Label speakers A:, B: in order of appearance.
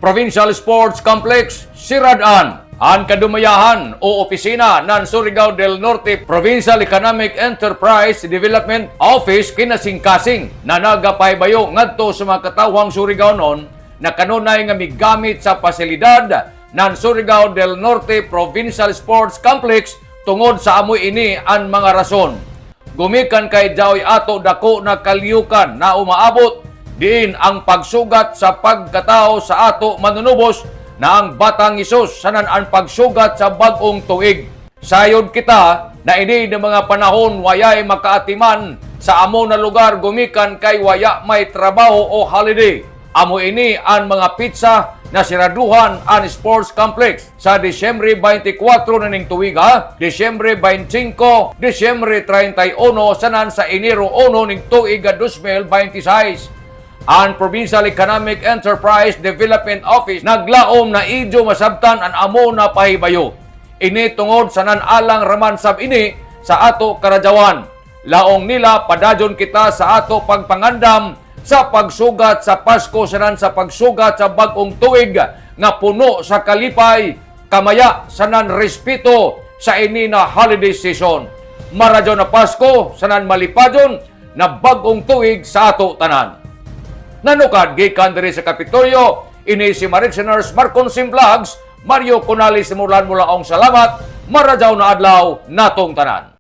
A: Provincial Sports Complex, Siradan. Ang kadumayahan o opisina ng Surigao del Norte Provincial Economic Enterprise Development Office kinasing-kasing na nagapaybayo ngadto sa mga katawhang Surigao noon na kanunay nga migamit sa pasilidad ng Surigao del Norte Provincial Sports Complex tungod sa amoy ini ang mga rason. Gumikan kay daoy ato dako na kaliyukan na umaabot diin ang pagsugat sa pagkatao sa ato manunubos na ang Batang Hesus sanan ang pagsugat sa bag-ong tuig. Sayod kita na ini ng mga panahon wayay makaatiman sa amo na lugar gumikan kay waya may trabaho o holiday. Amo ini ang mga pizza na siraduhan ang sports complex sa Disyembre 24 na ning tuiga, Disyembre 25, Disyembre 31 sanan sa Enero 1 ning tuiga 2026. Ang Provincial Economic Enterprise Development Office naglaom na idyo masabtan ang amo na pahibayo. Ini tungod sa nanalang raman sab ini sa ato karadyawan. Laong nila padadyon kita sa ato pagpangandam sa pagsugat sa Pasko sanan sa pagsugat sa bag-ong tuig nga puno sa kalipay, kamaya sanan respeto sa ini na holiday season. Maradyo na Pasko sanan malipadyon na bag-ong tuig sa ato tanan. Nanukad gikan diri sa Kapitolyo, ini si Marichiners Marconsim Vlogs, Mario Conali simulan mula ang salamat, maradyaw na adlaw natong tanan.